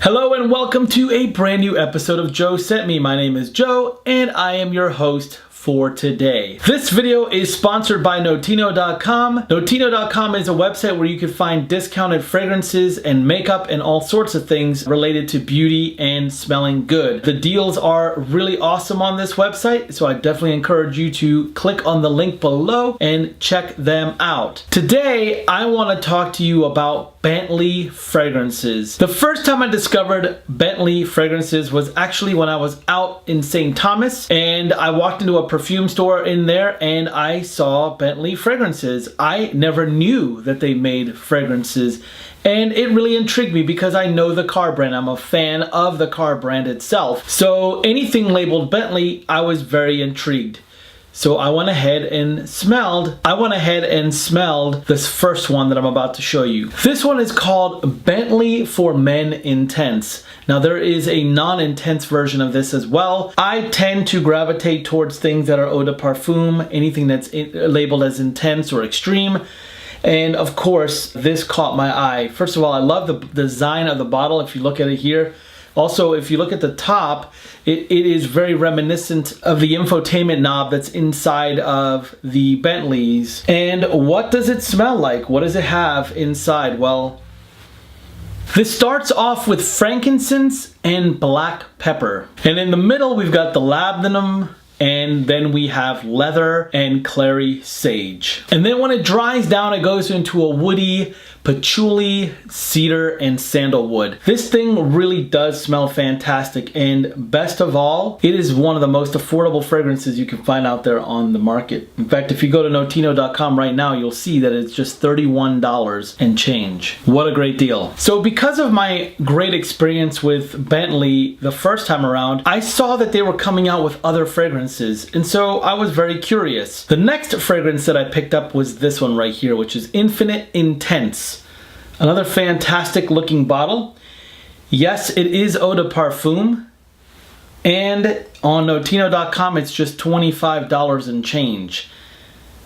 Hello and welcome to a brand new episode of Joe Sent Me. My name is Joe and I am your host for today. This video is sponsored by Notino.com. Notino.com is a website where you can find discounted fragrances and makeup and all sorts of things related to beauty and smelling good. The deals are really awesome on this website, so I definitely encourage you to click on the link below and check them out. Today, I want to talk to you about Bentley Fragrances. The first time I discovered Bentley Fragrances was actually when I was out in St. Thomas and I walked into a perfume store in there and I saw Bentley Fragrances. I never knew that they made fragrances and it really intrigued me because I know the car brand. I'm a fan of the car brand itself. So anything labeled Bentley, I was very intrigued. So I went ahead and smelled this first one that I'm about to show you. This one is called Bentley for Men Intense. Now there is a non-intense version of this as well. I tend to gravitate towards things that are eau de parfum, anything that's labeled as intense or extreme. And of course, this caught my eye. First of all, I love the design of the bottle if you look at it here. Also, if you look at the top, it is very reminiscent of the infotainment knob that's inside of the Bentleys. And what does it smell like? What does it have inside? Well, this starts off with frankincense and black pepper. And in the middle, we've got the labdanum, and then we have leather and clary sage. And then when it dries down, it goes into a woody patchouli, cedar, and sandalwood. This thing really does smell fantastic, and best of all, it is one of the most affordable fragrances you can find out there on the market. In fact, if you go to Notino.com right now, you'll see that it's just $31 and change. What a great deal. So because of my great experience with Bentley the first time around, I saw that they were coming out with other fragrances, and so I was very curious. The next fragrance that I picked up was this one right here, which is Infinite Intense. Another fantastic looking bottle. Yes, it is eau de parfum. And on Notino.com, it's just $25 and change.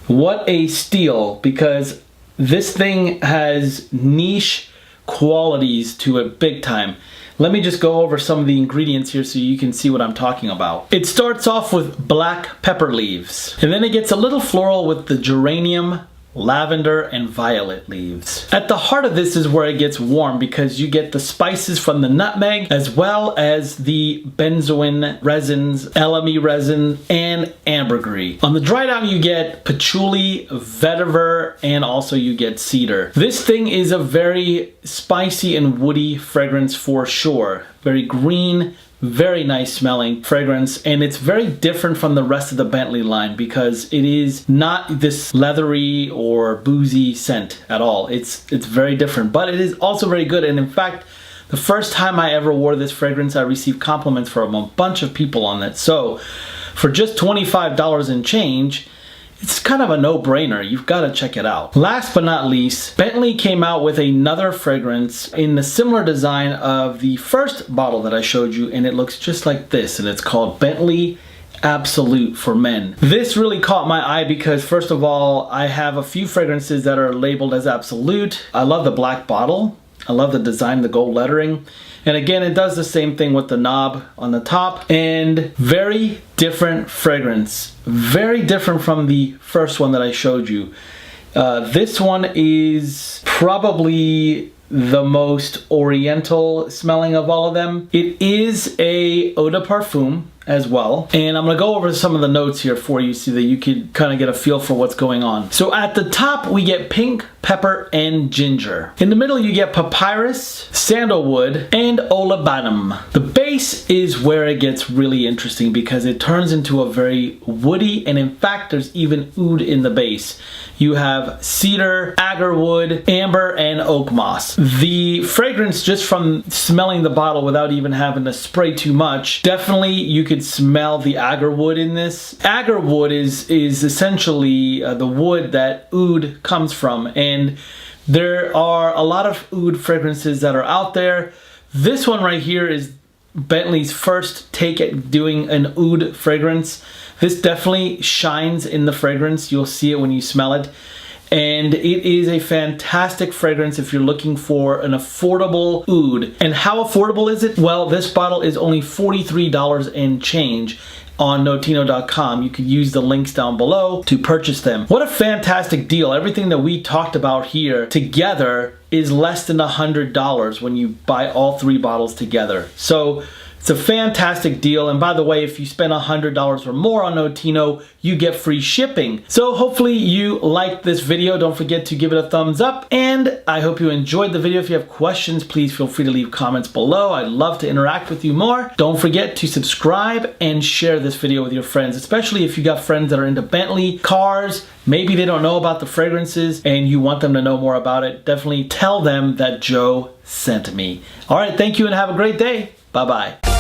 What a steal, because this thing has niche qualities to it big time. Let me just go over some of the ingredients here so you can see what I'm talking about. It starts off with black pepper leaves, and then it gets a little floral with the geranium, lavender, and violet leaves. At the heart of this is where it gets warm because you get the spices from the nutmeg as well as the benzoin resins, LME resin, and ambergris. On the dry down you get patchouli, vetiver, and also you get cedar. This thing is a very spicy and woody fragrance for sure. Very green, very nice smelling fragrance, and it's very different from the rest of the Bentley line because it is not this leathery or boozy scent at all. It's very different, but it is also very good. And in fact, the first time I ever wore this fragrance, I received compliments from a bunch of people on it. So for just $25 and change, it's kind of a no-brainer. You've got to check it out. Last but not least, Bentley came out with another fragrance in the similar design of the first bottle that I showed you, and it looks just like this, and it's called Bentley Absolute for Men. This really caught my eye because, first of all, I have a few fragrances that are labeled as Absolute. I love the black bottle. I love the design, the gold lettering. And again, it does the same thing with the knob on the top. And very different fragrance. Very different from the first one that I showed you. This one is probably the most oriental smelling of all of them. It is a eau de parfum as well. And I'm gonna go over some of the notes here for you so that you can kind of get a feel for what's going on. So at the top, we get pink, pepper, and ginger. In the middle, you get papyrus, sandalwood, and olibanum. The base is where it gets really interesting because it turns into a very woody, and in fact, there's even oud in the base. You have cedar, agarwood, amber, and oak moss. The fragrance, just from smelling the bottle without even having to spray too much, definitely you could smell the agarwood in this. Agarwood is essentially the wood that oud comes from, and there are a lot of oud fragrances that are out there. This one right here is Bentley's first take at doing an oud fragrance. This definitely shines in the fragrance. You'll see it when you smell it. and it is a fantastic fragrance if you're looking for an affordable oud. And how affordable is it? Well, this bottle is only $43 and change on Notino.com. You can use the links down below to purchase them. What a fantastic deal. Everything that we talked about here together is less than $100 when you buy all 3 bottles together. So it's a fantastic deal. And by the way, if you spend $100 or more on Notino, you get free shipping. So hopefully you liked this video. Don't forget to give it a thumbs up. And I hope you enjoyed the video. If you have questions, please feel free to leave comments below. I'd love to interact with you more. Don't forget to subscribe and share this video with your friends, especially if you got friends that are into Bentley cars. Maybe they don't know about the fragrances and you want them to know more about it. Definitely tell them that Joe sent me. All right, thank you and have a great day. Bye-bye.